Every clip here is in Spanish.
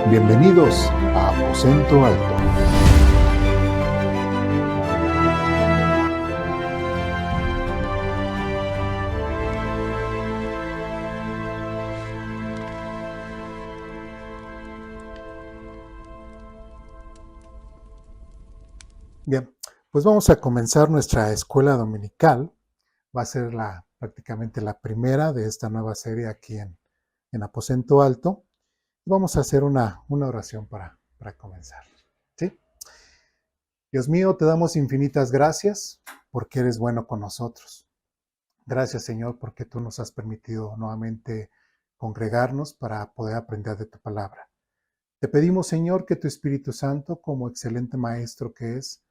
Bienvenidos a Aposento Alto. Bien, pues vamos a comenzar nuestra escuela dominical. Va a ser prácticamente la primera de esta nueva serie aquí en Aposento Alto. Vamos a hacer una oración para comenzar. ¿Sí? Dios mío, te damos infinitas gracias porque eres bueno con nosotros. Gracias, Señor, porque tú nos has permitido nuevamente congregarnos para poder aprender de tu palabra. Te pedimos, Señor, que tu Espíritu Santo, como excelente maestro que es,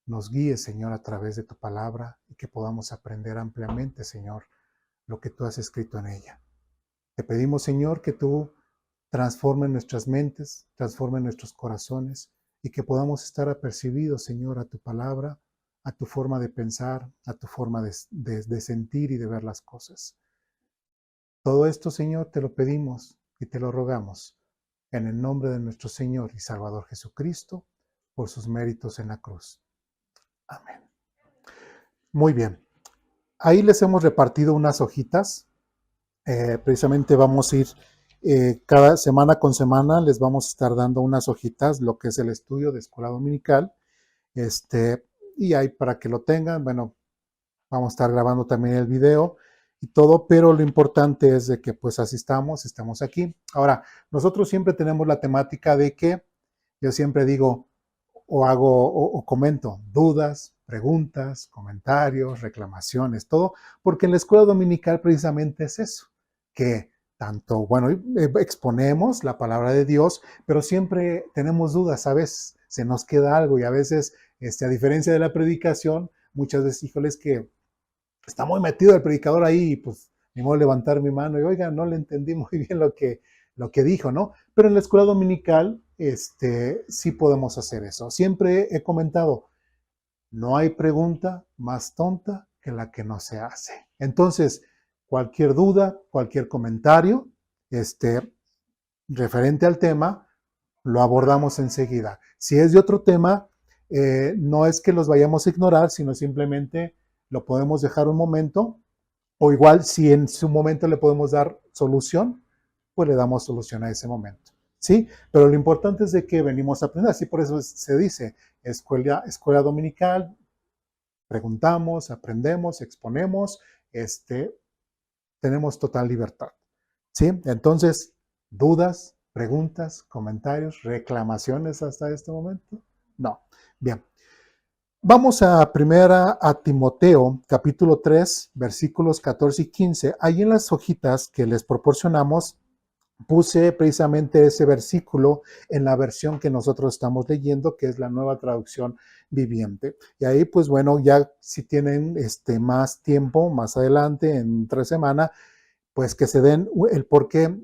nos guíe, Señor, a través de tu palabra y que podamos aprender ampliamente, Señor, lo que tú has escrito en ella. Te pedimos, Señor, que tú transformes nuestras mentes, transformes nuestros corazones y que podamos estar apercibidos, Señor, a tu palabra, a tu forma de pensar, a tu forma de sentir y de ver las cosas. Todo esto, Señor, te lo pedimos y te lo rogamos en el nombre de nuestro Señor y Salvador Jesucristo, por sus méritos en la cruz. Amén. Muy bien. Ahí les hemos repartido unas hojitas. Precisamente vamos a ir cada semana con semana, les vamos a estar dando unas hojitas, lo que es el estudio de escuela dominical. Y ahí para que lo tengan, bueno, vamos a estar grabando también el video y todo, pero lo importante es de que pues estamos aquí. Ahora, nosotros siempre tenemos la temática de que yo siempre digo o hago o comento dudas, preguntas, comentarios, reclamaciones, todo, porque en la escuela dominical precisamente es eso, que tanto, bueno, exponemos la palabra de Dios, pero siempre tenemos dudas, a veces se nos queda algo y a veces, a diferencia de la predicación, muchas veces, híjoles, que está muy metido el predicador ahí y pues ni modo levantar mi mano y oiga, no le entendí muy bien lo que dijo, ¿no? Pero en la escuela dominical, sí podemos hacer eso. Siempre he comentado, no hay pregunta más tonta que la que no se hace. Entonces, cualquier duda, cualquier comentario, referente al tema, lo abordamos enseguida. Si es de otro tema, no es que los vayamos a ignorar, sino simplemente lo podemos dejar un momento, o igual si en su momento le podemos dar solución, pues le damos solución a ese momento, ¿sí? Pero lo importante es de que venimos a aprender, así por eso se dice escuela dominical, preguntamos, aprendemos, exponemos, tenemos total libertad, ¿sí? Entonces, dudas, preguntas, comentarios, reclamaciones hasta este momento, no. Bien. Vamos a Timoteo, capítulo 3, versículos 14 y 15. Ahí en las hojitas que les proporcionamos, puse precisamente ese versículo en la versión que nosotros estamos leyendo, que es la Nueva Traducción Viviente. Y ahí, pues bueno, ya si tienen más tiempo, más adelante, en 3 semanas, pues que se den el por qué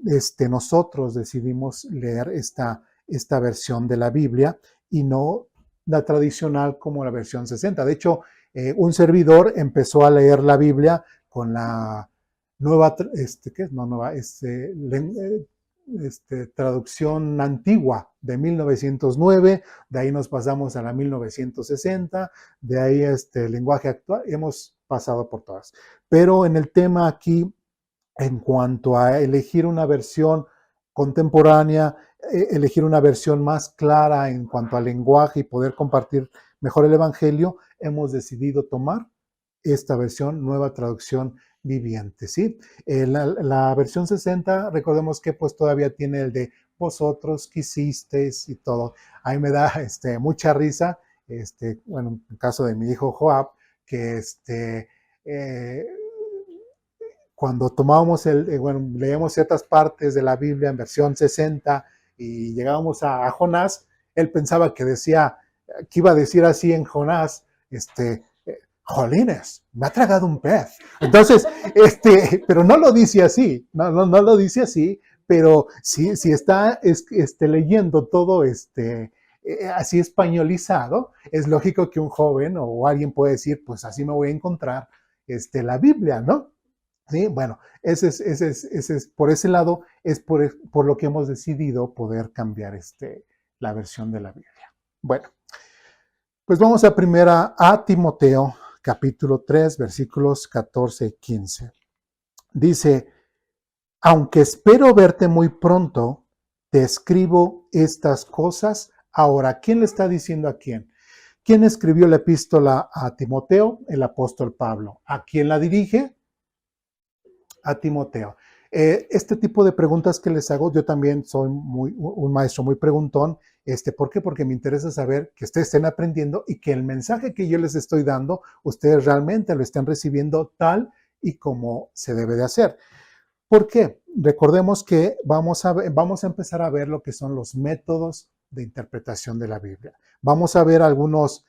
nosotros decidimos leer esta versión de la Biblia y no la tradicional como la versión 60. De hecho, un servidor empezó a leer la Biblia con la nueva, traducción antigua de 1909, de ahí nos pasamos a la 1960, de ahí lenguaje actual, hemos pasado por todas. Pero en el tema aquí, en cuanto a elegir una versión contemporánea, elegir una versión más clara en cuanto al lenguaje y poder compartir mejor el Evangelio, hemos decidido tomar esta versión, Nueva Traducción Viviente, ¿sí? La versión 60, recordemos que pues todavía tiene el de vosotros quisisteis y todo. Ahí me da mucha risa, bueno, en el caso de mi hijo Joab, que cuando tomábamos leíamos ciertas partes de la Biblia en versión 60 y llegábamos a Jonás, él pensaba que iba a decir así en Jonás, jolines, me ha tragado un pez. Entonces, pero no lo dice así, no lo dice así, pero si está leyendo todo así españolizado, es lógico que un joven o alguien puede decir, pues así me voy a encontrar la Biblia, ¿no? Sí, bueno, por ese lado es por lo que hemos decidido poder cambiar la versión de la Biblia. Bueno, pues vamos a Timoteo, capítulo 3, versículos 14 y 15. Dice, aunque espero verte muy pronto, te escribo estas cosas ahora. ¿Quién le está diciendo a quién? ¿Quién escribió la epístola a Timoteo? El apóstol Pablo. ¿A quién la dirige? A Timoteo. Este tipo de preguntas que les hago, yo también soy un maestro muy preguntón. ¿Por qué? Porque me interesa saber que ustedes estén aprendiendo y que el mensaje que yo les estoy dando, ustedes realmente lo estén recibiendo tal y como se debe de hacer. ¿Por qué? Recordemos que vamos a empezar a ver lo que son los métodos de interpretación de la Biblia. Vamos a ver algunos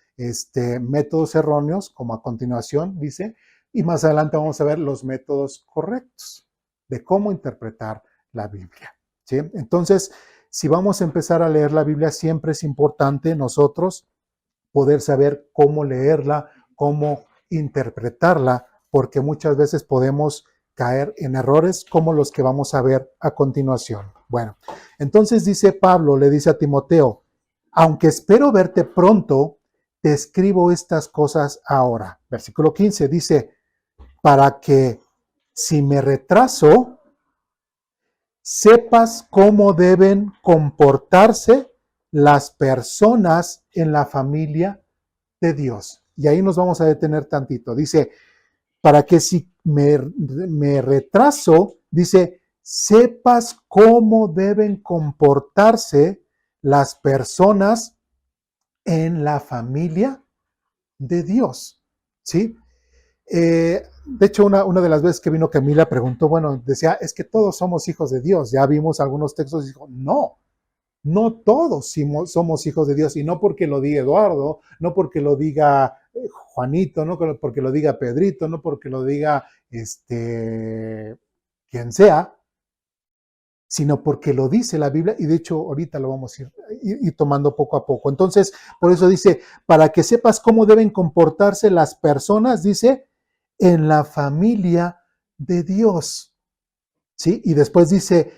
métodos erróneos, como a continuación dice, y más adelante vamos a ver los métodos correctos de cómo interpretar la Biblia. ¿Sí? Entonces, si vamos a empezar a leer la Biblia, siempre es importante nosotros poder saber cómo leerla, cómo interpretarla, porque muchas veces podemos caer en errores como los que vamos a ver a continuación. Bueno, entonces dice Pablo, le dice a Timoteo, aunque espero verte pronto, te escribo estas cosas ahora. Versículo 15 dice, para que si me retraso, sepas cómo deben comportarse las personas en la familia de Dios. Y ahí nos vamos a detener tantito. Dice, para que si me retraso, dice, sepas cómo deben comportarse las personas en la familia de Dios. ¿Sí? De hecho, una de las veces que vino Camila preguntó, bueno, decía, es que todos somos hijos de Dios. Ya vimos algunos textos y dijo, no todos somos hijos de Dios. Y no porque lo diga Eduardo, no porque lo diga Juanito, no porque lo diga Pedrito, no porque lo diga quien sea, sino porque lo dice la Biblia, y de hecho ahorita lo vamos a ir tomando poco a poco. Entonces, por eso dice, para que sepas cómo deben comportarse las personas, dice, en la familia de Dios. ¿Sí? Y después dice,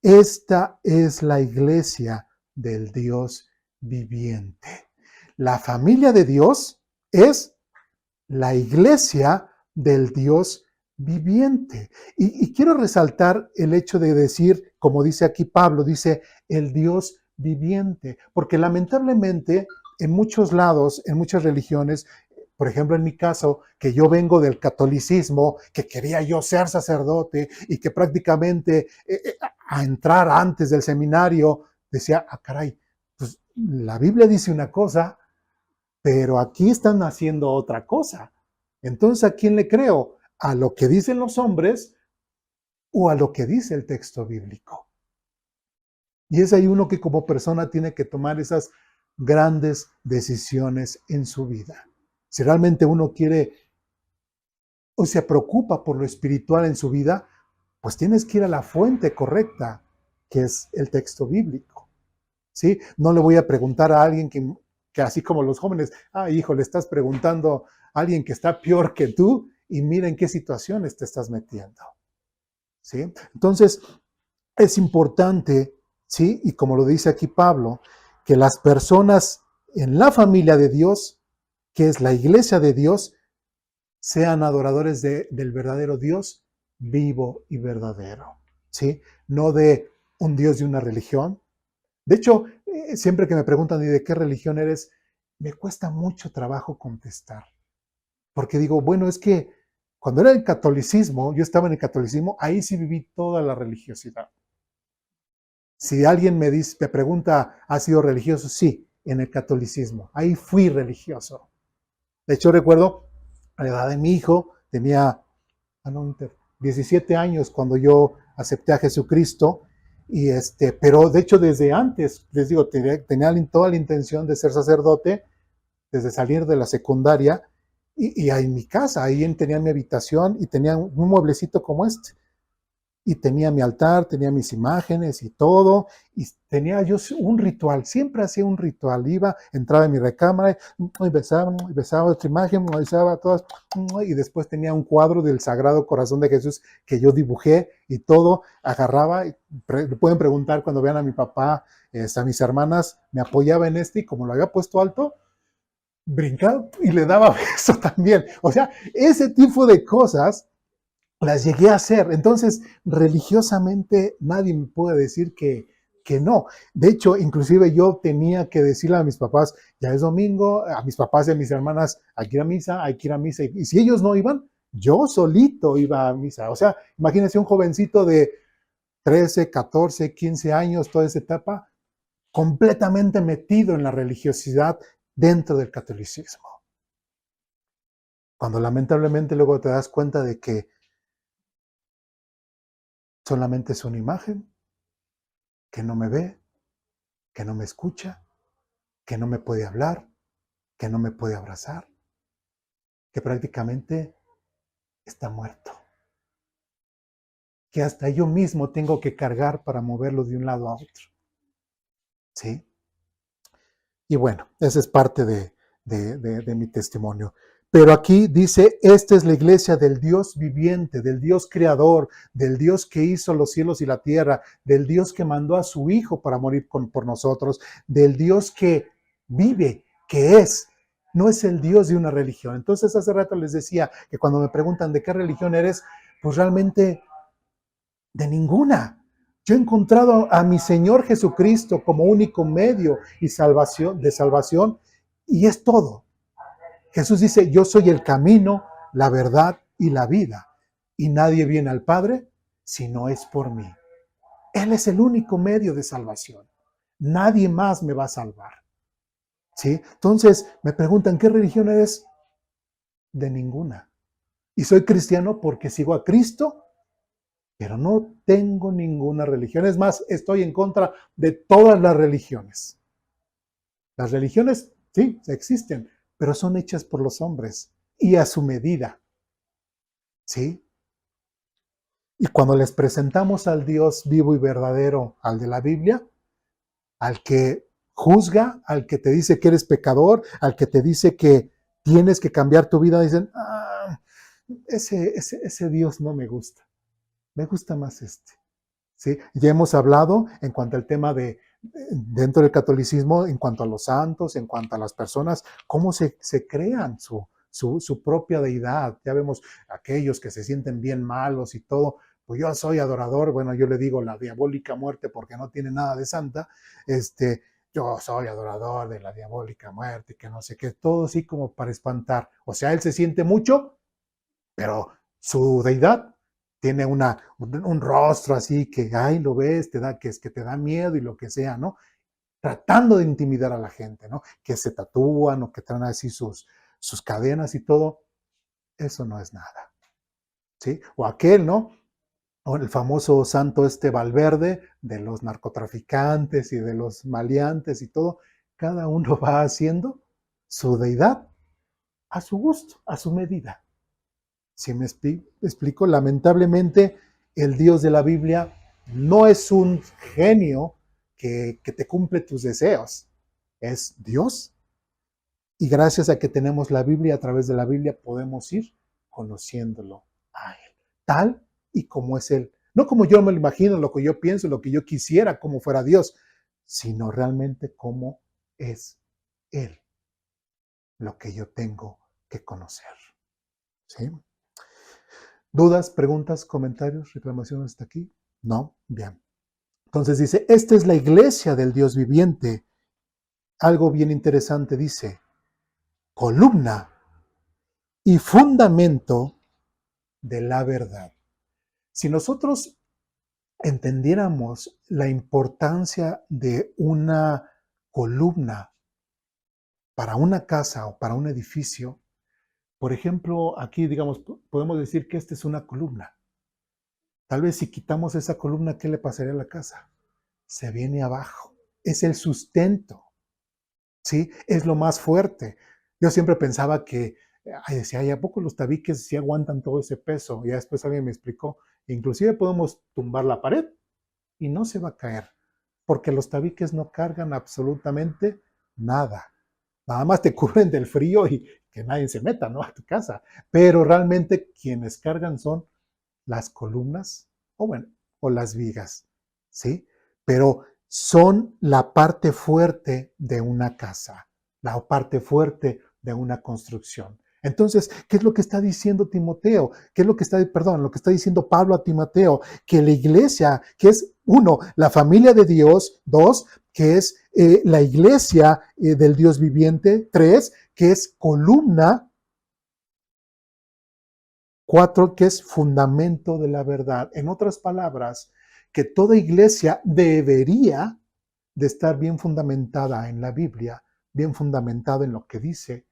esta es la iglesia del Dios viviente. La familia de Dios es la iglesia del Dios viviente. Y quiero resaltar el hecho de decir, como dice aquí Pablo, dice el Dios viviente, porque lamentablemente en muchos lados, en muchas religiones, por ejemplo, en mi caso, que yo vengo del catolicismo, que quería yo ser sacerdote y que prácticamente a entrar antes del seminario decía, caray, pues la Biblia dice una cosa, pero aquí están haciendo otra cosa. Entonces, ¿a quién le creo? ¿A lo que dicen los hombres o a lo que dice el texto bíblico? Y es ahí uno que como persona tiene que tomar esas grandes decisiones en su vida. Si realmente uno quiere o se preocupa por lo espiritual en su vida, pues tienes que ir a la fuente correcta, que es el texto bíblico. ¿Sí? No le voy a preguntar a alguien que así como los jóvenes, hijo, le estás preguntando a alguien que está peor que tú y mira en qué situaciones te estás metiendo. ¿Sí? Entonces, es importante, ¿sí? Y como lo dice aquí Pablo, que las personas en la familia de Dios, que es la iglesia de Dios, sean adoradores del verdadero Dios vivo y verdadero, ¿sí? No de un Dios de una religión. De hecho, siempre que me preguntan ¿y de qué religión eres? Me cuesta mucho trabajo contestar. Porque digo, bueno, es que cuando era el catolicismo, yo estaba en el catolicismo, ahí sí viví toda la religiosidad. Si alguien me pregunta, ¿has sido religioso? Sí, en el catolicismo. Ahí fui religioso. De hecho, recuerdo a la edad de mi hijo, tenía 17 años cuando yo acepté a Jesucristo, pero de hecho desde antes, les digo, tenía toda la intención de ser sacerdote, desde salir de la secundaria, y en mi casa, ahí tenía mi habitación y tenía un mueblecito como este. y tenía mi altar, tenía mis imágenes y todo, y tenía yo un ritual, siempre hacía un ritual, iba, entraba en mi recámara y besaba otra imagen, besaba todas, y después tenía un cuadro del Sagrado Corazón de Jesús que yo dibujé y todo, agarraba, pueden preguntar cuando vean a mi papá, a mis hermanas, me apoyaba en y como lo había puesto alto, brincaba y le daba beso también. O sea, ese tipo de cosas las llegué a hacer. Entonces, religiosamente nadie me puede decir que no. De hecho, inclusive yo tenía que decirle a mis papás, ya es domingo, a mis papás y a mis hermanas, hay que ir a misa, hay que ir a misa. Y si ellos no iban, yo solito iba a misa. O sea, imagínense un jovencito de 13, 14, 15 años, toda esa etapa, completamente metido en la religiosidad dentro del catolicismo. Cuando lamentablemente luego te das cuenta de que solamente es una imagen, que no me ve, que no me escucha, que no me puede hablar, que no me puede abrazar, que prácticamente está muerto, que hasta yo mismo tengo que cargar para moverlo de un lado a otro. ¿Sí? Y bueno, esa es parte de mi testimonio. Pero aquí dice, esta es la iglesia del Dios viviente, del Dios creador, del Dios que hizo los cielos y la tierra, del Dios que mandó a su Hijo para morir por nosotros, del Dios que vive, que es. No es el Dios de una religión. Entonces hace rato les decía que cuando me preguntan de qué religión eres, pues realmente de ninguna. Yo he encontrado a mi Señor Jesucristo como único medio y salvación, y es todo. Jesús dice, yo soy el camino, la verdad y la vida, y nadie viene al Padre si no es por mí. Él es el único medio de salvación. Nadie más me va a salvar. ¿Sí? Entonces me preguntan, ¿qué religión eres? De ninguna. Y soy cristiano porque sigo a Cristo, pero no tengo ninguna religión. Es más, estoy en contra de todas las religiones. Las religiones, sí, existen, pero son hechas por los hombres y a su medida. ¿Sí? Y cuando les presentamos al Dios vivo y verdadero, al de la Biblia, al que juzga, al que te dice que eres pecador, al que te dice que tienes que cambiar tu vida, dicen, ese Dios no me gusta más este. ¿Sí? Ya hemos hablado en cuanto al tema dentro del catolicismo, en cuanto a los santos, en cuanto a las personas, cómo se crean su propia deidad. Ya vemos aquellos que se sienten bien malos y todo. Pues yo soy adorador, bueno, yo le digo la diabólica muerte porque no tiene nada de santa. Yo soy adorador de la diabólica muerte, que no sé qué, todo así como para espantar. O sea, él se siente mucho, pero su deidad tiene un rostro así que, ay, lo ves, que te da miedo y lo que sea, ¿no? Tratando de intimidar a la gente, ¿no? Que se tatúan o que traen así sus cadenas y todo. Eso no es nada, ¿sí? O aquel, ¿no? O el famoso santo Valverde de los narcotraficantes y de los maleantes y todo. Cada uno va haciendo su deidad a su gusto, a su medida. Si me explico, lamentablemente el Dios de la Biblia no es un genio que te cumple tus deseos, es Dios. Y gracias a que tenemos la Biblia, a través de la Biblia podemos ir conociéndolo a Él, tal y como es Él. No como yo me lo imagino, lo que yo pienso, lo que yo quisiera, como fuera Dios, sino realmente como es Él, lo que yo tengo que conocer. ¿Sí? ¿Dudas, preguntas, comentarios, reclamaciones hasta aquí? No, bien. Entonces dice, esta es la iglesia del Dios viviente. Algo bien interesante dice, columna y fundamento de la verdad. Si nosotros entendiéramos la importancia de una columna para una casa o para un edificio, por ejemplo, aquí digamos, podemos decir que esta es una columna. Tal vez si quitamos esa columna, ¿qué le pasaría a la casa? Se viene abajo. Es el sustento, ¿sí? Es lo más fuerte. Yo siempre pensaba que, decía, ¿y a poco los tabiques sí aguantan todo ese peso? Y ya después alguien me explicó, Inclusive podemos tumbar la pared y no se va a caer, porque los tabiques no cargan absolutamente nada. Nada más te cubren del frío y que nadie se meta, ¿no?, a tu casa. Pero realmente quienes cargan son las columnas o bueno, o las vigas, ¿sí? Pero son la parte fuerte de una casa, la parte fuerte de una construcción. Entonces, ¿qué es lo que está diciendo Timoteo? ¿Qué es lo que está, perdón, lo que está diciendo Pablo a Timoteo? Que la iglesia, que es uno, la familia de Dios; dos, que es la iglesia del Dios viviente; tres, que es columna; cuatro, que es fundamento de la verdad. En otras palabras, que toda iglesia debería de estar bien fundamentada en la Biblia, bien fundamentada en lo que dice.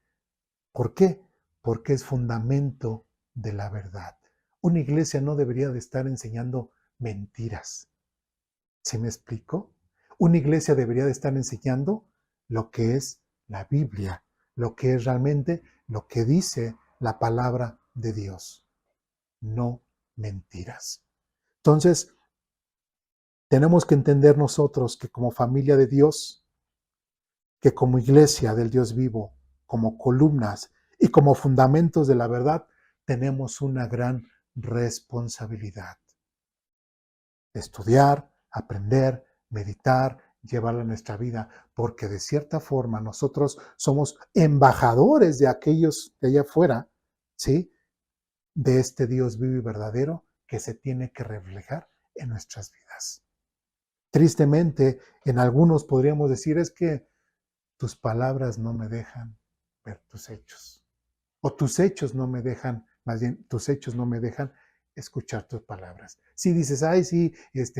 ¿Por qué? Porque es fundamento de la verdad. Una iglesia no debería de estar enseñando mentiras. ¿Sí me explico? Una iglesia debería de estar enseñando lo que es la Biblia, lo que es realmente lo que dice la palabra de Dios, no mentiras. Entonces, tenemos que entender nosotros que como familia de Dios, que como iglesia del Dios vivo, como columnas y como fundamentos de la verdad, tenemos una gran responsabilidad. Estudiar, aprender, meditar, llevarla a nuestra vida, porque de cierta forma nosotros somos embajadores de aquellos de allá afuera, ¿sí?, de este Dios vivo y verdadero que se tiene que reflejar en nuestras vidas. Tristemente, en algunos podríamos decir, es que tus palabras no me dejan ver tus hechos, o tus hechos no me dejan, más bien, tus hechos no me dejan escuchar tus palabras. Si dices, ay, sí,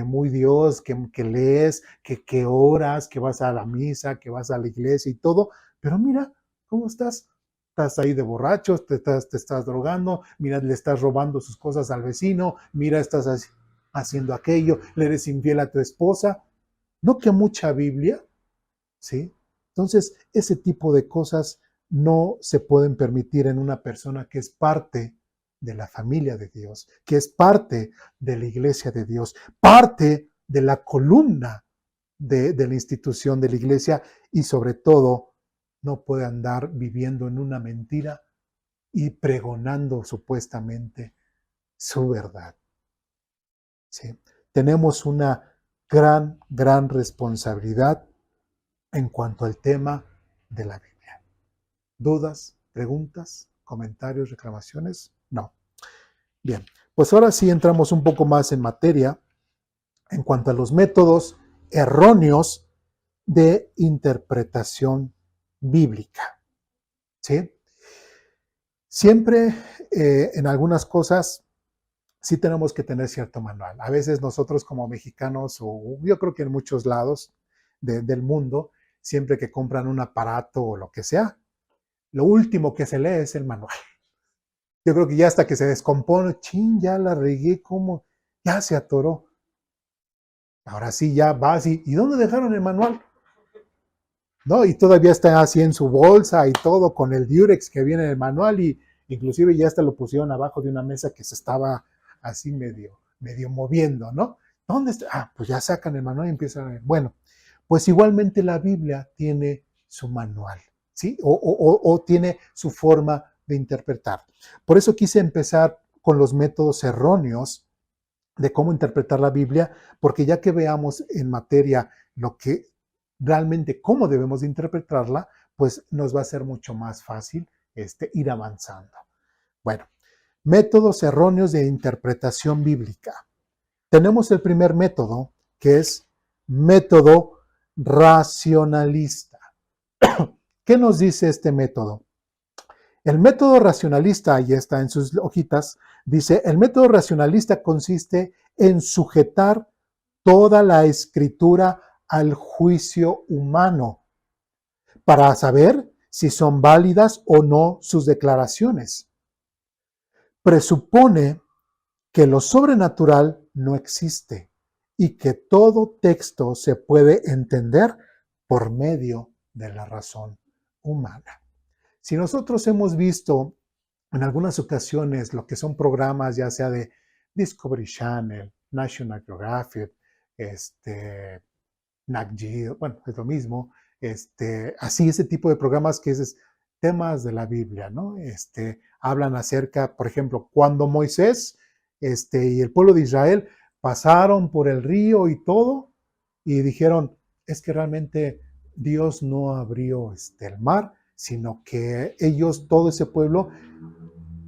muy Dios, que lees, que oras, que vas a la misa, que vas a la iglesia y todo, pero mira, ¿cómo estás? Estás ahí de borrachos, te estás drogando, mira, le estás robando sus cosas al vecino, mira, estás haciendo aquello, le eres infiel a tu esposa. ¿No que mucha Biblia? ¿Sí? Entonces, ese tipo de cosas no se pueden permitir en una persona que es parte de la familia de Dios, que es parte de la iglesia de Dios, parte de la columna de la institución de la iglesia, y sobre todo no puede andar viviendo en una mentira y pregonando supuestamente su verdad. ¿Sí? Tenemos una gran responsabilidad en cuanto al tema de la Biblia. ¿Dudas, preguntas, comentarios, reclamaciones? No. Bien, pues ahora sí entramos un poco más en materia en cuanto a los métodos erróneos de interpretación bíblica. ¿Sí? Siempre en algunas cosas sí tenemos que tener cierto manual. A veces nosotros como mexicanos, o yo creo que en muchos lados del mundo, siempre que compran un aparato o lo que sea, lo último que se lee es el manual. Yo creo que ya hasta que se descompone, ya la regué, ¿cómo? Ya se atoró. Ahora sí, ya va así. ¿Y dónde dejaron el manual? ¿No? Y todavía está así en su bolsa y todo, con el Durex que viene en el manual, y inclusive ya hasta lo pusieron abajo de una mesa que se estaba así medio moviendo, ¿no? ¿Dónde está? Ah, pues ya sacan el manual y empiezan a ver. Bueno, pues igualmente la Biblia tiene su manual, ¿sí? O tiene su forma de interpretar. Por eso quise empezar con los métodos erróneos de cómo interpretar la Biblia, porque ya que veamos en materia lo que realmente cómo debemos de interpretarla, pues nos va a ser mucho más fácil ir avanzando. Bueno, métodos erróneos de interpretación bíblica. Tenemos el primer método, que es método racionalista. ¿Qué nos dice este método? El método racionalista, ahí está en sus hojitas, dice, el método racionalista consiste en sujetar toda la escritura al juicio humano para saber si son válidas o no sus declaraciones. Presupone que lo sobrenatural no existe y que todo texto se puede entender por medio de la razón humana. Si nosotros hemos visto en algunas ocasiones lo que son programas, ya sea de Discovery Channel, National Geographic, Nat Geo, bueno, es lo mismo, así ese tipo de programas que es temas de la Biblia, ¿no? Hablan acerca, por ejemplo, cuando Moisés y el pueblo de Israel pasaron por el río y todo, y dijeron, es que realmente Dios no abrió el mar, sino que ellos, todo ese pueblo,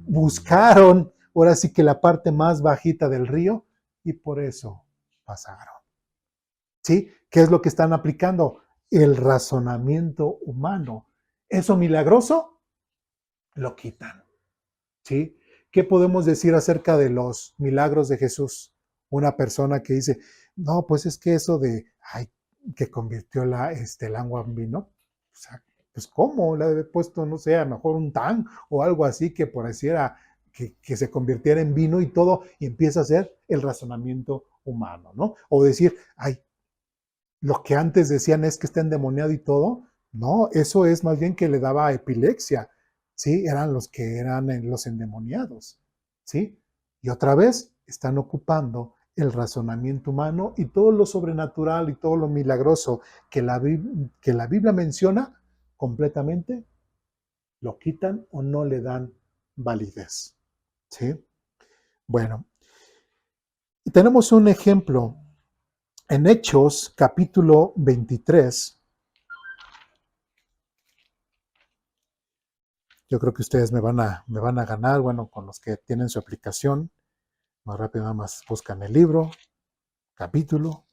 buscaron, ahora sí que la parte más bajita del río, y por eso pasaron. ¿Sí? ¿Qué es lo que están aplicando? El razonamiento humano. ¿Eso milagroso? Lo quitan. ¿Sí? ¿Qué podemos decir acerca de los milagros de Jesús? Una persona que dice, no, pues es que eso de, ay, que convirtió el agua en vino, o sea, pues ¿cómo? Le había puesto, no sé, a lo mejor un tan o algo así que pareciera que se convirtiera en vino y todo, y empieza a ser el razonamiento humano, ¿no? O decir, ay, lo que antes decían es que está endemoniado y todo, no, eso es más bien que le daba epilepsia, ¿sí? Eran los que eran los endemoniados, ¿sí? Y otra vez están ocupando el razonamiento humano y todo lo sobrenatural y todo lo milagroso que la Biblia menciona completamente, lo quitan o no le dan validez, ¿sí? Bueno, y tenemos un ejemplo en Hechos capítulo 23. Yo creo que ustedes me van a ganar, bueno, con los que tienen su aplicación. Más rápido nada más buscan el libro, capítulo,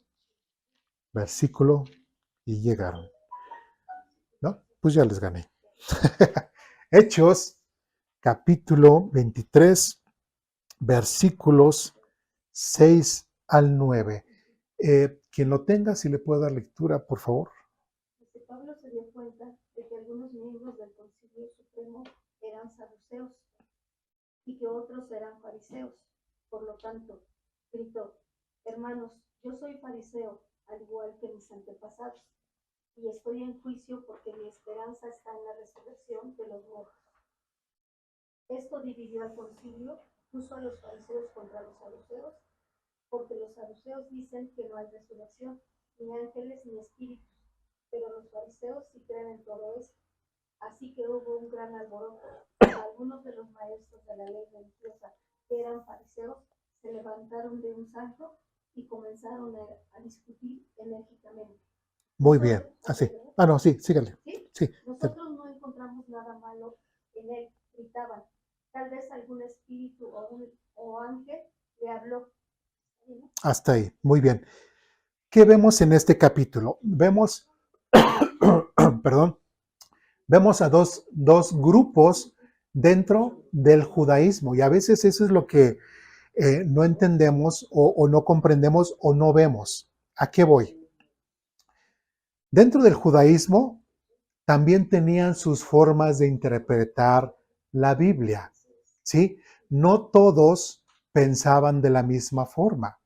versículo y llegaron. ¿No? Pues ya les gané. Hechos, capítulo 23, versículos 6 al 9. Quien lo tenga, si le puede dar lectura, por favor. Pablo se dio cuenta de que algunos miembros del Concilio Supremo eran saduceos y que otros eran fariseos. Por lo tanto, gritó, hermanos, yo soy fariseo, al igual que mis antepasados, y estoy en juicio porque mi esperanza está en la resurrección de los muertos. Esto dividió al concilio, puso a los fariseos contra los saduceos, porque los saduceos dicen que no hay resurrección, ni ángeles ni espíritus, pero los fariseos sí creen en todo esto. Así que hubo un gran alboroto. Algunos de los maestros de la ley religiosa, que eran fariseos, se levantaron de un salto y comenzaron a discutir enérgicamente. Muy bien, así. No, sí, sígale. ¿Sí? Sí. Nosotros no encontramos nada malo en él, gritaban. Tal vez algún espíritu o ángel le habló. Hasta ahí, muy bien. ¿Qué vemos en este capítulo? Vemos, perdón, vemos a dos grupos dentro del judaísmo y a veces eso es lo que no entendemos o no comprendemos o no vemos. ¿A qué voy? Dentro del judaísmo también tenían sus formas de interpretar la Biblia, ¿sí? No todos pensaban de la misma forma.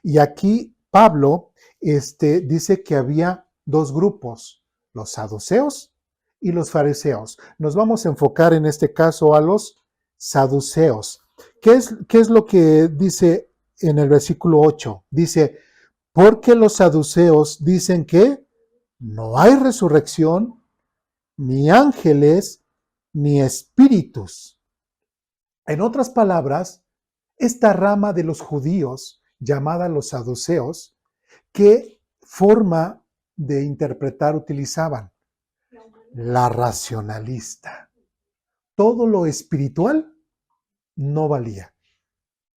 Y aquí Pablo dice que había dos grupos, los saduceos y los fariseos. Nos vamos a enfocar en este caso a los saduceos. ¿Qué es lo que dice en el versículo 8? Dice, porque los saduceos dicen que no hay resurrección, ni ángeles, ni espíritus. En otras palabras, esta rama de los judíos, llamada los saduceos, ¿qué forma de interpretar utilizaban? La racionalista. Todo lo espiritual no valía.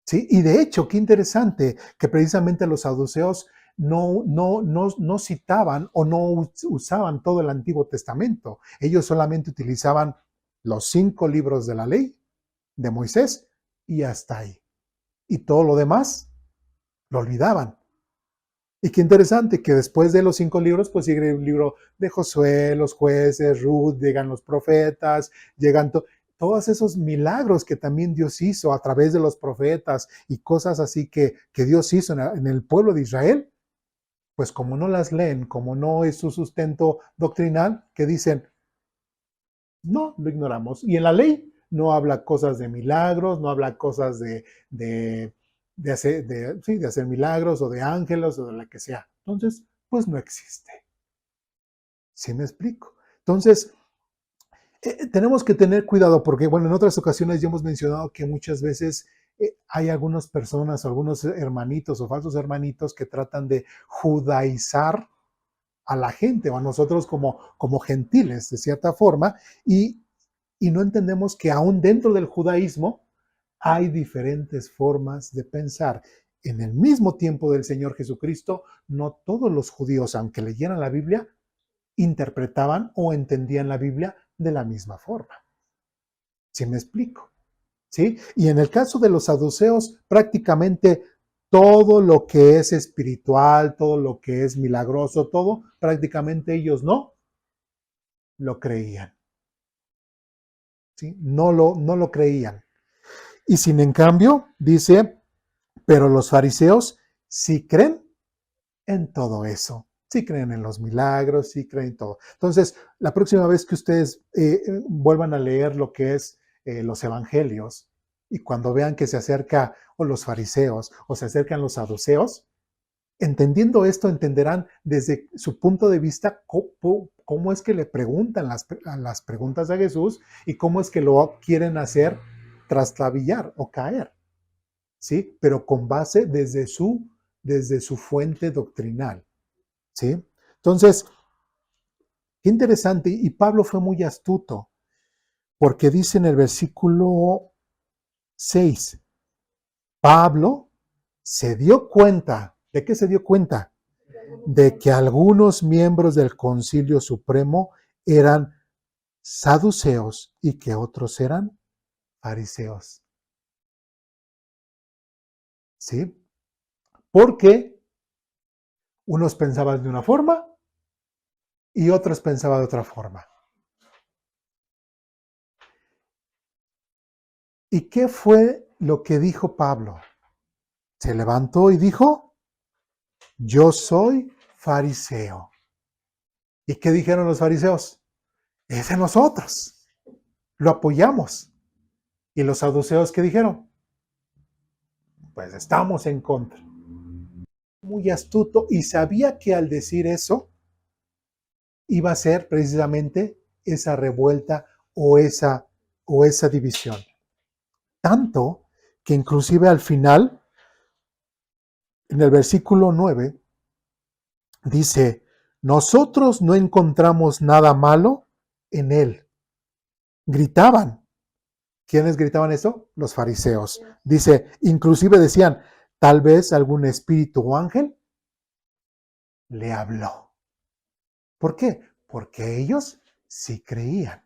¿Sí? Y de hecho, qué interesante que precisamente los saduceos no citaban o no usaban todo el Antiguo Testamento. Ellos solamente utilizaban los 5 libros de la ley de Moisés y hasta ahí. Y todo lo demás lo olvidaban. Y qué interesante que después de los 5 libros, pues sigue el libro de Josué, los jueces, Ruth, llegan los profetas, llegan todos esos milagros que también Dios hizo a través de los profetas y cosas así que Dios hizo en el pueblo de Israel, pues como no las leen, como no es su sustento doctrinal, que dicen, no, lo ignoramos. Y en la ley no habla cosas de milagros, no habla cosas de sí, de hacer milagros o de ángeles o de la que sea. Entonces, pues no existe. ¿Sí me explico? Entonces, tenemos que tener cuidado porque, bueno, en otras ocasiones ya hemos mencionado que muchas veces hay algunas personas, algunos hermanitos o falsos hermanitos que tratan de judaizar a la gente o a nosotros como gentiles, de cierta forma, y no entendemos que aún dentro del judaísmo hay diferentes formas de pensar. En el mismo tiempo del Señor Jesucristo, no todos los judíos, aunque leyeran la Biblia, interpretaban o entendían la Biblia de la misma forma. ¿Sí me explico? ¿Sí? Y en el caso de los saduceos, prácticamente todo lo que es espiritual, todo lo que es milagroso, todo, prácticamente ellos no lo creían. ¿Sí? No lo creían. Y sin en cambio, dice, pero los fariseos sí creen en todo eso. Sí creen en los milagros, sí creen en todo. Entonces, la próxima vez que ustedes vuelvan a leer lo que es los evangelios y cuando vean que se acerca o los fariseos o se acercan los saduceos, entendiendo esto, entenderán desde su punto de vista cómo es que le preguntan las preguntas a Jesús y cómo es que lo quieren hacer traslabillar o caer, ¿sí? Pero con base desde su fuente doctrinal, ¿sí? Entonces, qué interesante, y Pablo fue muy astuto, porque dice en el versículo 6, Pablo se dio cuenta, ¿de qué se dio cuenta? De que algunos miembros del Concilio Supremo eran saduceos y que otros eran fariseos. ¿Sí? Porque unos pensaban de una forma y otros pensaban de otra forma. ¿Y qué fue lo que dijo Pablo? Se levantó y dijo, yo soy fariseo. ¿Y qué dijeron los fariseos? Es de nosotros. Lo apoyamos. ¿Y los saduceos qué dijeron? Pues estamos en contra. Muy astuto y sabía que al decir eso iba a ser precisamente esa revuelta o esa división. Tanto que inclusive al final, en el versículo 9, dice, nosotros no encontramos nada malo en él. Gritaban. ¿Quiénes gritaban eso? Los fariseos. Dice, inclusive decían, tal vez algún espíritu o ángel le habló. ¿Por qué? Porque ellos sí creían.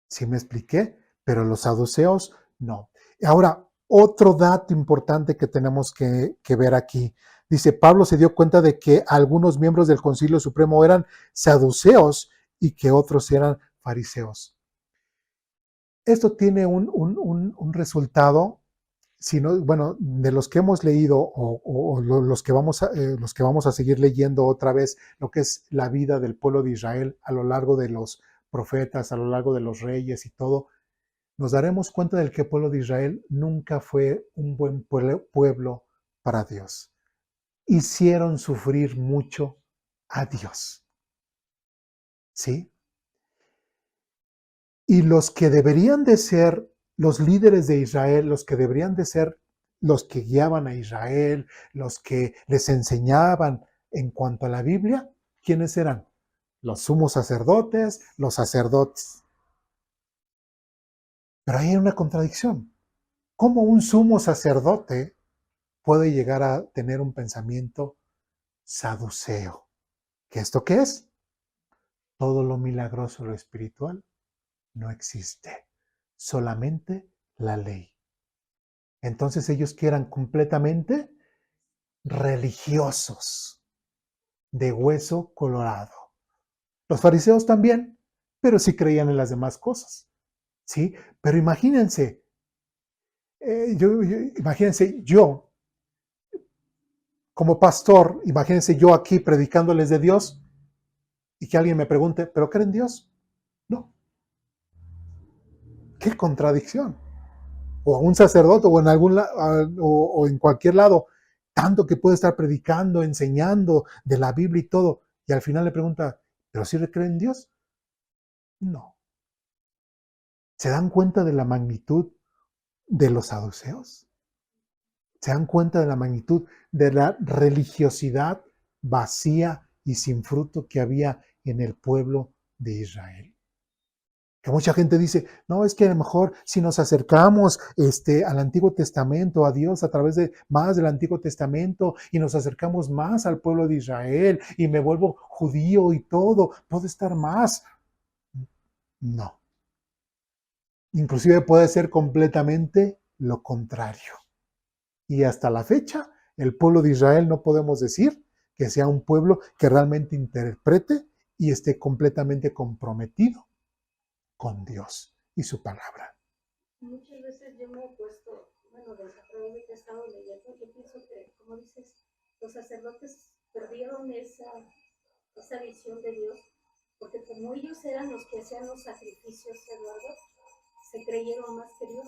¿Sí me expliqué? Pero los saduceos no. Ahora, otro dato importante que tenemos que ver aquí. Dice, Pablo se dio cuenta de que algunos miembros del Concilio Supremo eran saduceos y que otros eran fariseos. Esto tiene un resultado, bueno, de los que hemos leído o los que vamos a seguir leyendo otra vez, lo que es la vida del pueblo de Israel a lo largo de los profetas, a lo largo de los reyes y todo, nos daremos cuenta del que el pueblo de Israel nunca fue un buen pueblo para Dios. Hicieron sufrir mucho a Dios. ¿Sí? Y los que deberían de ser los líderes de Israel, los que deberían de ser los que guiaban a Israel, los que les enseñaban en cuanto a la Biblia, ¿quiénes eran? Los sumos sacerdotes, los sacerdotes. Pero ahí hay una contradicción. ¿Cómo un sumo sacerdote puede llegar a tener un pensamiento saduceo? ¿Qué esto qué es? Todo lo milagroso, lo espiritual, no existe. Solamente la ley. Entonces ellos que eran completamente religiosos, de hueso colorado. Los fariseos también, pero sí creían en las demás cosas. ¿Sí? Pero imagínense, imagínense yo, como pastor, imagínense yo aquí predicándoles de Dios y que alguien me pregunte, ¿pero creen en Dios? No. ¡Qué contradicción! o a un sacerdote o en o en cualquier lado, tanto que puede estar predicando, enseñando de la Biblia y todo, y al final le pregunta, ¿pero si le creen en Dios? No. ¿Se dan cuenta de la magnitud de los saduceos? ¿Se dan cuenta de la magnitud de la religiosidad vacía y sin fruto que había en el pueblo de Israel? Que mucha gente dice, no, es que a lo mejor si nos acercamos al Antiguo Testamento, a Dios, a través de más del Antiguo Testamento, y nos acercamos más al pueblo de Israel, y me vuelvo judío y todo, puedo estar más. No. Inclusive puede ser completamente lo contrario. Y hasta la fecha, el pueblo de Israel no podemos decir que sea un pueblo que realmente interprete y esté completamente comprometido con Dios y su palabra. Muchas veces yo me he puesto, bueno, desde a través de que he estado leyendo, yo pienso que, como dices, los sacerdotes perdieron esa visión de Dios, porque como ellos eran los que hacían los sacrificios, Eduardo, se creyeron más que Dios,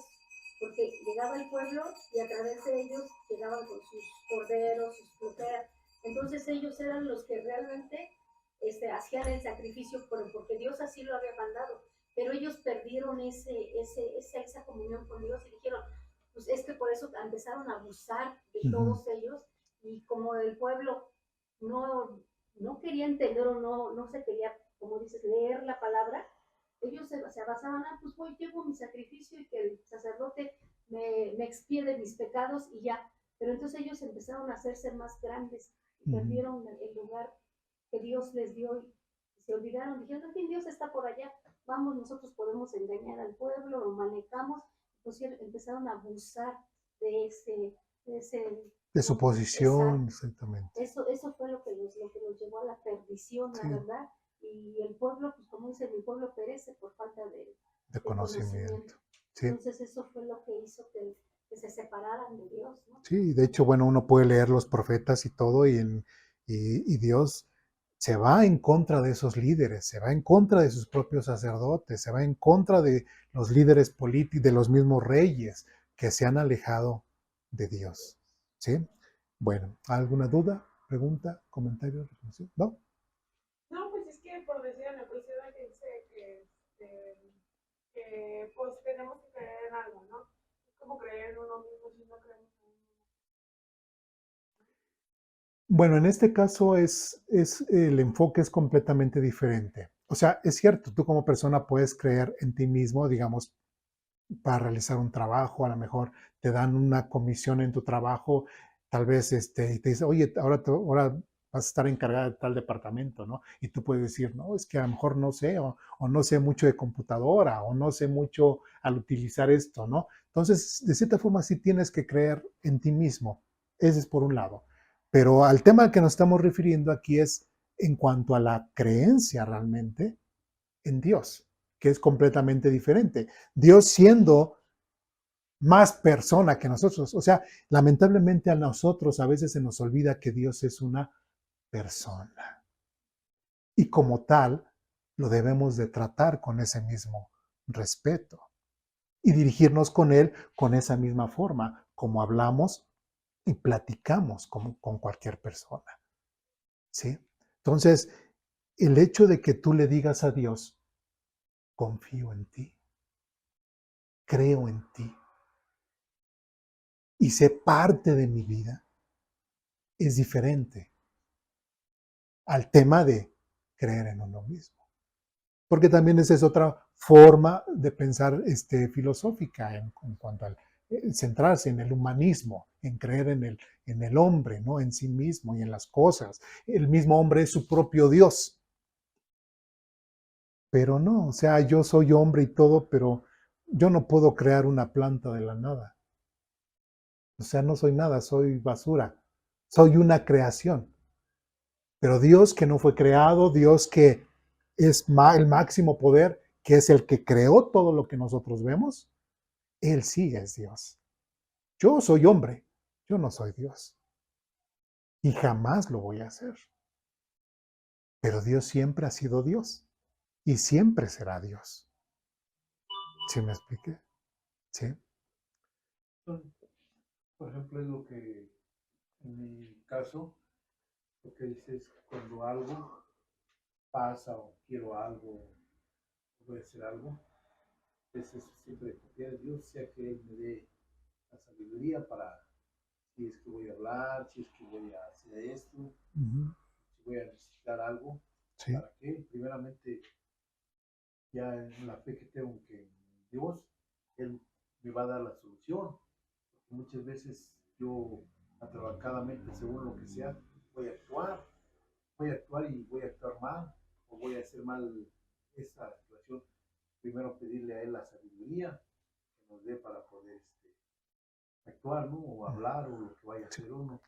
porque llegaba el pueblo y a través de ellos llegaban con sus corderos, sus fruteras. Entonces ellos eran los que realmente hacían el sacrificio porque Dios así lo había mandado. Pero ellos perdieron esa comunión con Dios y dijeron, pues es que por eso empezaron a abusar de todos ellos, y como el pueblo no quería entender o no se quería, como dices, leer la palabra, ellos se basaban, pues voy, llevo mi sacrificio y que el sacerdote me expie de mis pecados y ya. Pero entonces ellos empezaron a hacerse más grandes y perdieron el lugar que Dios les dio y se olvidaron, dijeron, no, Dios está por allá, vamos, nosotros podemos engañar al pueblo, lo manejamos, pues empezaron a abusar de de su posición, exactamente. Eso fue lo que los llevó a la perdición, la verdad. Y el pueblo, pues como dice, mi pueblo perece por falta de conocimiento. Sí. Entonces eso fue lo que hizo que se separaran de Dios, ¿no? Sí, de hecho, bueno, uno puede leer los profetas y todo, y Dios se va en contra de esos líderes, se va en contra de sus propios sacerdotes, se va en contra de los líderes políticos, de los mismos reyes que se han alejado de Dios. ¿Sí? Bueno, ¿alguna duda, pregunta, comentario, reflexión? ¿No? No, pues es que por decir la cuestión que dice que pues tenemos que creer en algo, ¿no? Es como creer en uno mismo si no creemos en uno mismo. Bueno, en este caso el enfoque es completamente diferente. O sea, es cierto, tú como persona puedes creer en ti mismo, digamos, para realizar un trabajo, a lo mejor te dan una comisión en tu trabajo, tal vez y te dice, oye, ahora vas a estar encargada de tal departamento, ¿no? Y tú puedes decir, no, es que a lo mejor no sé, o no sé mucho de computadora, o no sé mucho al utilizar esto, ¿no? Entonces, de cierta forma, sí tienes que creer en ti mismo. Ese es por un lado. Pero al tema al que nos estamos refiriendo aquí es en cuanto a la creencia realmente en Dios, que es completamente diferente. Dios siendo más persona que nosotros. O sea, lamentablemente a nosotros a veces se nos olvida que Dios es una persona. Y como tal, lo debemos de tratar con ese mismo respeto y dirigirnos con Él con esa misma forma, como hablamos y platicamos con cualquier persona. ¿Sí? Entonces, el hecho de que tú le digas a Dios, confío en ti, creo en ti y sé parte de mi vida, es diferente al tema de creer en uno mismo. Porque también esa es otra forma de pensar filosófica en cuanto al centrarse en el humanismo, en creer en el hombre, ¿no? En sí mismo y en las cosas. El mismo hombre es su propio Dios. Pero no, o sea, yo soy hombre y todo, pero yo no puedo crear una planta de la nada. O sea, no soy nada, soy basura. Soy una creación. Pero Dios que no fue creado, Dios que es el máximo poder, que es el que creó todo lo que nosotros vemos, Él sí es Dios. Yo soy hombre, yo no soy Dios. Y jamás lo voy a hacer. Pero Dios siempre ha sido Dios y siempre será Dios. ¿Sí me expliqué? ¿Sí? Por ejemplo, es lo que en mi caso, lo que dices, cuando algo pasa o quiero algo, voy a hacer algo, es eso, siempre confiar en Dios, sea que Él me dé la sabiduría para si es que voy a hablar, si es que voy a hacer esto, si voy a necesitar algo, Sí. para que primeramente ya en la fe que tengo que en Dios, Él me va a dar la solución. Porque muchas veces yo, atrabancadamente, según lo que sea, voy a actuar y voy a actuar mal, o voy a hacer mal esa situación. Primero pedirle a Él la sabiduría que nos dé para poder actuar, ¿no? O hablar, o lo que vaya a hacer uno,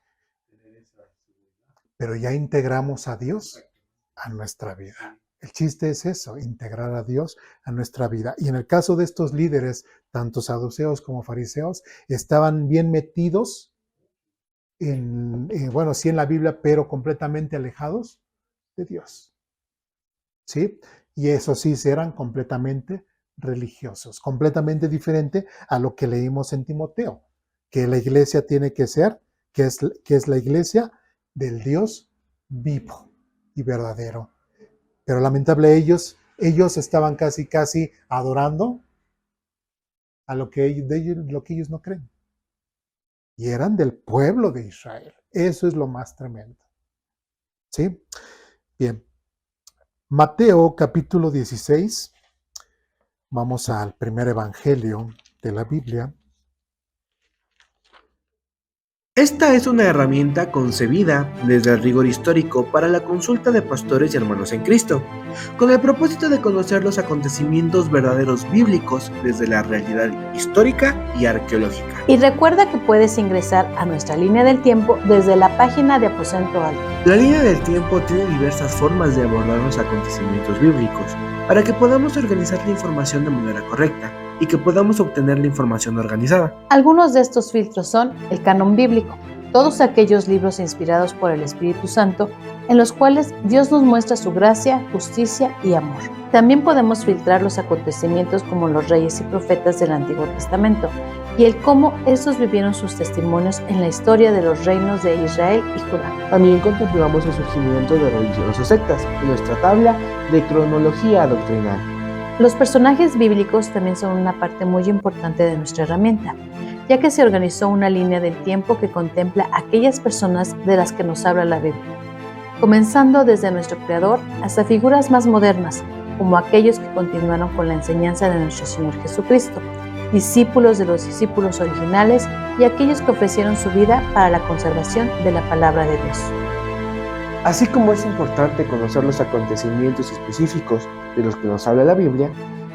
tener esa seguridad. Pero ya integramos a Dios Exacto. a nuestra vida. Sí. El chiste es eso, integrar a Dios a nuestra vida. Y en el caso de estos líderes, tanto saduceos como fariseos, estaban bien metidos bueno, sí en la Biblia, pero completamente alejados de Dios. ¿Sí? Y eso sí, eran completamente religiosos, completamente diferente a lo que leímos en Timoteo, que la iglesia tiene que ser, que es la iglesia del Dios vivo y verdadero. Pero lamentable ellos estaban casi adorando a lo que ellos no creen. Y eran del pueblo de Israel. Eso es lo más tremendo. ¿Sí? Bien. Mateo capítulo 16. Vamos al primer evangelio de la Biblia. Esta es una herramienta concebida desde el rigor histórico para la consulta de pastores y hermanos en Cristo, con el propósito de conocer los acontecimientos verdaderos bíblicos desde la realidad histórica y arqueológica. Y recuerda que puedes ingresar a nuestra línea del tiempo desde la página de Aposento Alto. La línea del tiempo tiene diversas formas de abordar los acontecimientos bíblicos, para que podamos organizar la información de manera correcta y que podamos obtener la información organizada. Algunos de estos filtros son el canon bíblico, todos aquellos libros inspirados por el Espíritu Santo en los cuales Dios nos muestra su gracia, justicia y amor. También podemos filtrar los acontecimientos como los reyes y profetas del Antiguo Testamento y el cómo estos vivieron sus testimonios en la historia de los reinos de Israel y Judá. También contemplamos el surgimiento de religiones o sectas en nuestra tabla de cronología doctrinal. Los personajes bíblicos también son una parte muy importante de nuestra herramienta, ya que se organizó una línea del tiempo que contempla aquellas personas de las que nos habla la Biblia, comenzando desde nuestro Creador hasta figuras más modernas, como aquellos que continuaron con la enseñanza de nuestro Señor Jesucristo, discípulos de los discípulos originales y aquellos que ofrecieron su vida para la conservación de la palabra de Dios. Así como es importante conocer los acontecimientos específicos de los que nos habla la Biblia,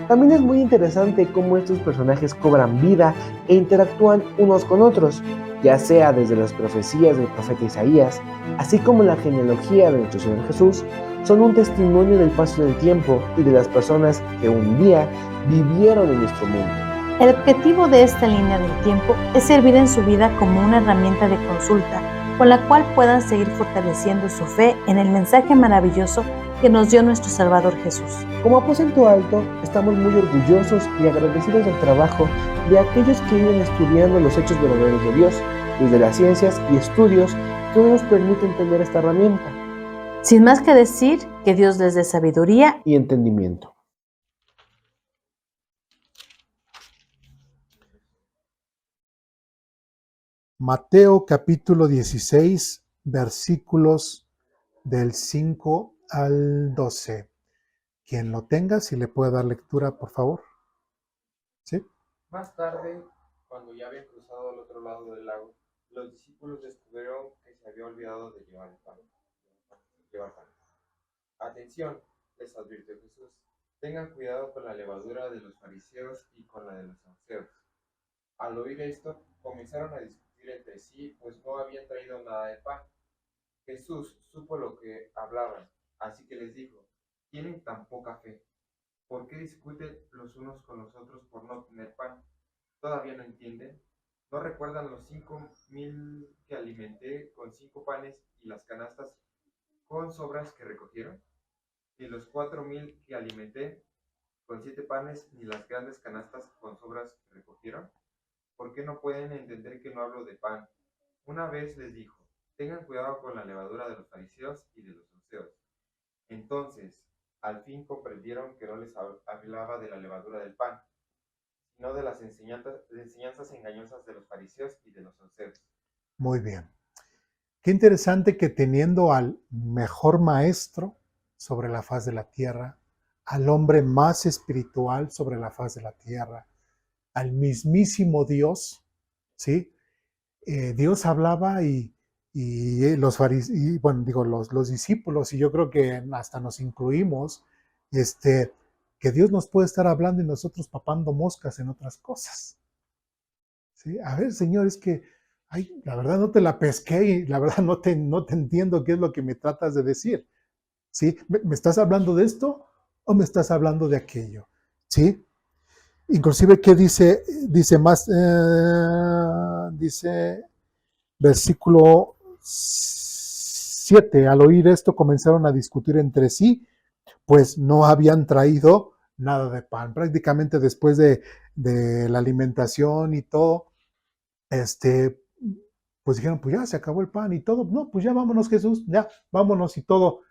también es muy interesante cómo estos personajes cobran vida e interactúan unos con otros, ya sea desde las profecías del profeta Isaías, así como la genealogía de nuestro Señor Jesús, son un testimonio del paso del tiempo y de las personas que un día vivieron en nuestro mundo. El objetivo de esta línea del tiempo es servir en su vida como una herramienta de consulta con la cual puedan seguir fortaleciendo su fe en el mensaje maravilloso que nos dio nuestro Salvador Jesús. Como Aposento Alto, estamos muy orgullosos y agradecidos del trabajo de aquellos que viven estudiando los hechos verdaderos de Dios, desde las ciencias y estudios que hoy nos permiten tener esta herramienta. Sin más que decir, que Dios les dé sabiduría y entendimiento. Mateo capítulo 16, versículos del 5 al 12. Quien lo tenga, si le puede dar lectura, por favor. ¿Sí? Más tarde, cuando ya habían cruzado al otro lado del lago, los discípulos descubrieron que se había olvidado de llevar pan. Atención, les advirtió Jesús, tengan cuidado con la levadura de los fariseos y con la de los saduceos. Al oír esto, comenzaron a discutir entre sí, pues no habían traído nada de pan. Jesús supo lo que hablaban, así que les dijo, ¿tienen tan poca fe? ¿Por qué discuten los unos con los otros por no tener pan? ¿Todavía no entienden? ¿No recuerdan los 5,000 que alimenté con 5 panes y las canastas con sobras que recogieron? ¿Y los 4,000 que alimenté con 7 panes y las grandes canastas con sobras que recogieron? ¿por qué no pueden entender que no hablo de pan? Una vez les dijo, tengan cuidado con la levadura de los fariseos y de los saduceos. Entonces, al fin comprendieron que no les hablaba de la levadura del pan, sino de las enseñanzas engañosas de los fariseos y de los saduceos. Muy bien. Qué interesante que teniendo al mejor maestro sobre la faz de la tierra, al hombre más espiritual sobre la faz de la tierra, al mismísimo Dios, ¿sí? Dios hablaba y los discípulos, y yo creo que hasta nos incluimos, que Dios nos puede estar hablando y nosotros papando moscas en otras cosas. ¿Sí? A ver, Señor, es que la verdad no te la pesqué y la verdad no te entiendo qué es lo que me tratas de decir. ¿Sí? ¿Me estás hablando de esto o me estás hablando de aquello? ¿Sí? Inclusive, ¿qué dice más? Dice versículo 7, al oír esto comenzaron a discutir entre sí, pues no habían traído nada de pan. Prácticamente después de la alimentación y todo, pues dijeron, pues ya se acabó el pan y todo. No, pues ya vámonos, Jesús, ya vámonos y todo.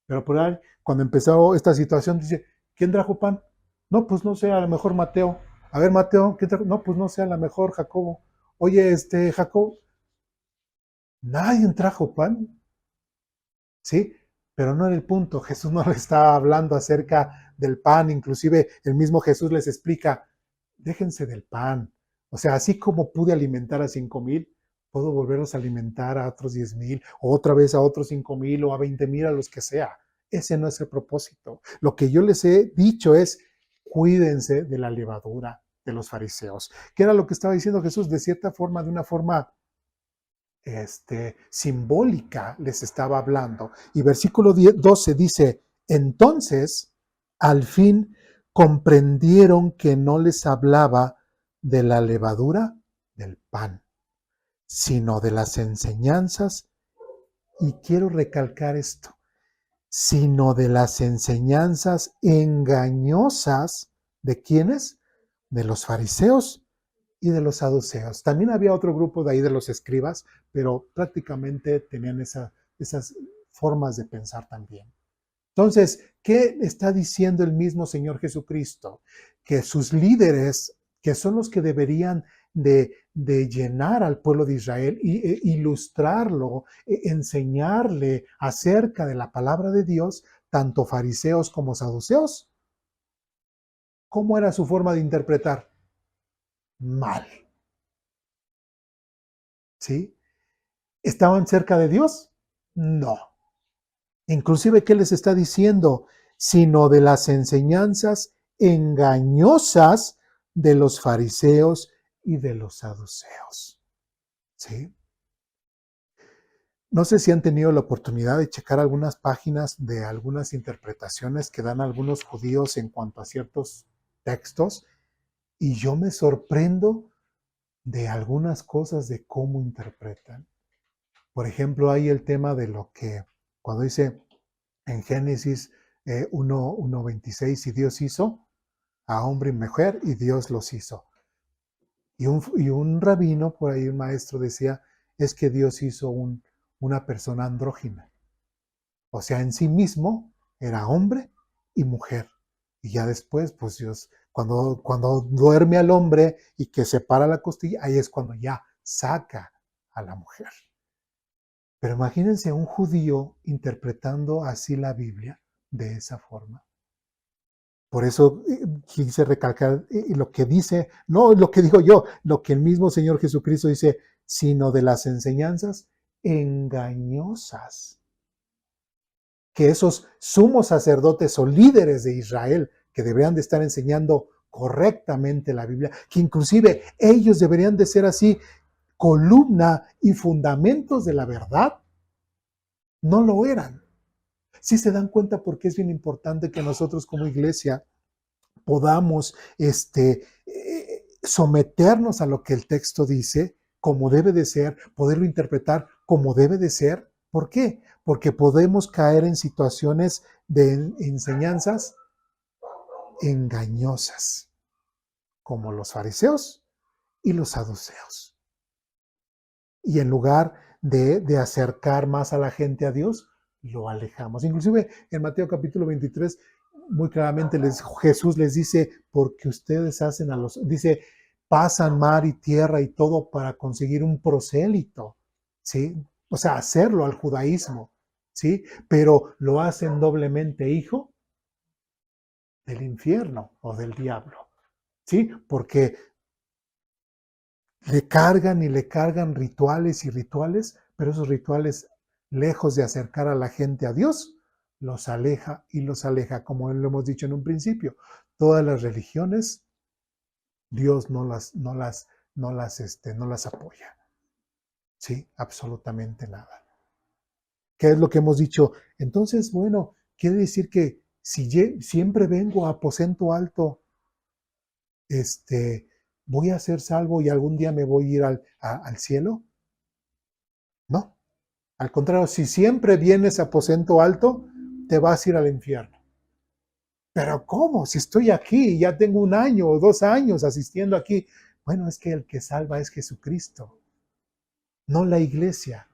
Pero por ahí, cuando empezó esta situación, dice, ¿quién trajo pan? No, pues no sé, a lo mejor Mateo. A ver, Mateo, ¿quién trajo? No, pues no sé, a lo mejor Jacobo. Oye, Jacob, nadie trajo pan, ¿sí? Pero no era el punto. Jesús no le estaba hablando acerca del pan. Inclusive el mismo Jesús les explica, déjense del pan. O sea, así como pude alimentar a 5,000, puedo volverlos a alimentar a otros 10,000, o otra vez a otros 5,000, o a 20,000, a los que sea. Ese no es el propósito. Lo que yo les he dicho es, cuídense de la levadura de los fariseos. ¿Qué era lo que estaba diciendo Jesús? De cierta forma, de una forma simbólica les estaba hablando. Y versículo 12 dice, entonces, al fin comprendieron que no les hablaba de la levadura del pan, sino de las enseñanzas, y quiero recalcar esto, sino de las enseñanzas engañosas, ¿de quiénes? De los fariseos y de los saduceos. También había otro grupo de ahí de los escribas, pero prácticamente tenían esas formas de pensar también. Entonces, ¿qué está diciendo el mismo Señor Jesucristo? Que sus líderes, que son los que deberían de llenar al pueblo de Israel e ilustrarlo, enseñarle acerca de la palabra de Dios, tanto fariseos como saduceos. ¿Cómo era su forma de interpretar? Mal. ¿Sí? ¿Estaban cerca de Dios? No. Inclusive, ¿qué les está diciendo? Sino de las enseñanzas engañosas de los fariseos y de los saduceos. ¿Sí? No sé si han tenido la oportunidad de checar algunas páginas de algunas interpretaciones que dan algunos judíos en cuanto a ciertos textos, y yo me sorprendo de algunas cosas de cómo interpretan. Por ejemplo, hay el tema de lo que, cuando dice en Génesis 1:26, y Dios hizo a hombre y mujer, y Dios los hizo. Y un rabino, por ahí un maestro decía, es que Dios hizo una persona andrógina. O sea, en sí mismo era hombre y mujer. Y ya después, pues Dios, cuando duerme al hombre y que separa la costilla, ahí es cuando ya saca a la mujer. Pero imagínense a un judío interpretando así la Biblia de esa forma. Por eso quise recalcar lo que dice, no lo que digo yo, lo que el mismo Señor Jesucristo dice, sino de las enseñanzas engañosas. Que esos sumos sacerdotes o líderes de Israel que deberían de estar enseñando correctamente la Biblia, que inclusive ellos deberían de ser así, columna y fundamentos de la verdad, no lo eran. Si se dan cuenta por qué es bien importante que nosotros como iglesia podamos someternos a lo que el texto dice, como debe de ser, poderlo interpretar como debe de ser. ¿Por qué? Porque podemos caer en situaciones de enseñanzas engañosas, como los fariseos y los saduceos. Y en lugar de acercar más a la gente a Dios, lo alejamos. Inclusive en Mateo capítulo 23, muy claramente Jesús les dice, porque ustedes hacen dice, pasan mar y tierra y todo para conseguir un prosélito, ¿sí? O sea, hacerlo al judaísmo, ¿sí? Pero lo hacen doblemente hijo del infierno o del diablo, ¿sí? Porque le cargan rituales y rituales, pero esos rituales, lejos de acercar a la gente a Dios, los aleja y los aleja, como lo hemos dicho en un principio. Todas las religiones, Dios no las apoya. Sí, absolutamente nada. ¿Qué es lo que hemos dicho? Entonces, bueno, quiere decir que si siempre vengo a aposento alto, ¿voy a ser salvo y algún día me voy a ir al cielo? No. Al contrario, si siempre vienes a aposento alto, te vas a ir al infierno. Pero ¿cómo? Si estoy aquí, ya tengo 1 año o 2 años asistiendo aquí. Bueno, es que el que salva es Jesucristo, no la iglesia,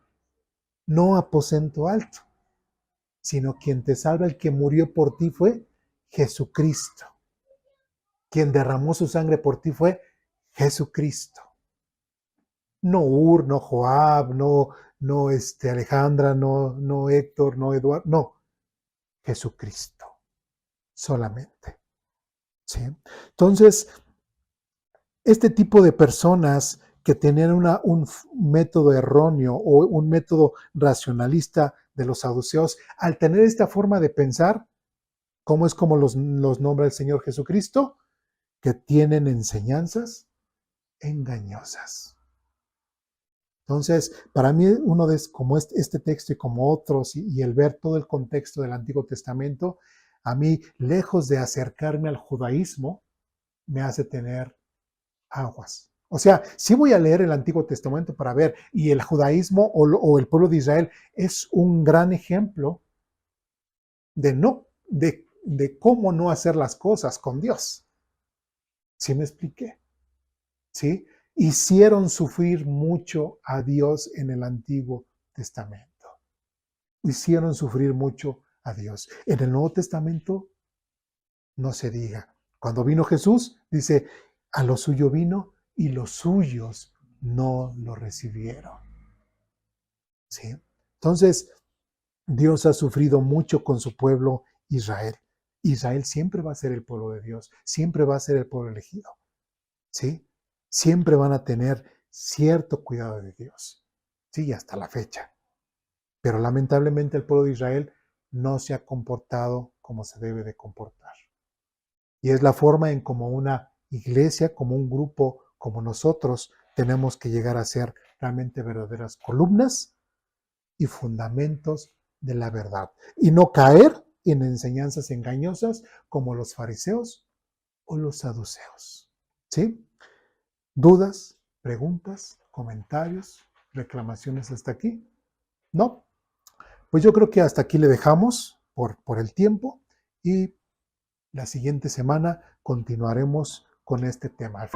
no aposento alto, sino quien te salva, el que murió por ti fue Jesucristo. Quien derramó su sangre por ti fue Jesucristo. No no Joab, no Alejandra, no Héctor, no Eduardo, no, Jesucristo, solamente. ¿Sí? Entonces, este tipo de personas que tenían un método erróneo o un método racionalista de los saduceos, al tener esta forma de pensar, ¿cómo es como los nombra el Señor Jesucristo? Que tienen enseñanzas engañosas. Entonces, para mí, como este texto y como otros, y el ver todo el contexto del Antiguo Testamento, a mí, lejos de acercarme al judaísmo, me hace tener aguas. O sea, sí voy a leer el Antiguo Testamento para ver, y el judaísmo o el pueblo de Israel es un gran ejemplo de cómo no hacer las cosas con Dios. ¿Sí me expliqué? ¿Sí? Hicieron sufrir mucho a Dios en el Antiguo Testamento. Hicieron sufrir mucho a Dios. En el Nuevo Testamento no se diga. Cuando vino Jesús, dice, a lo suyo vino y los suyos no lo recibieron. ¿Sí? Entonces, Dios ha sufrido mucho con su pueblo Israel. Israel siempre va a ser el pueblo de Dios, siempre va a ser el pueblo elegido. ¿Sí? Siempre van a tener cierto cuidado de Dios. Sí, hasta la fecha. Pero lamentablemente el pueblo de Israel no se ha comportado como se debe de comportar. Y es la forma en como una iglesia, como un grupo, como nosotros, tenemos que llegar a ser realmente verdaderas columnas y fundamentos de la verdad. Y no caer en enseñanzas engañosas como los fariseos o los saduceos. ¿Sí? ¿Dudas, preguntas, comentarios, reclamaciones hasta aquí? ¿No? Pues yo creo que hasta aquí le dejamos por el tiempo y la siguiente semana continuaremos con este tema.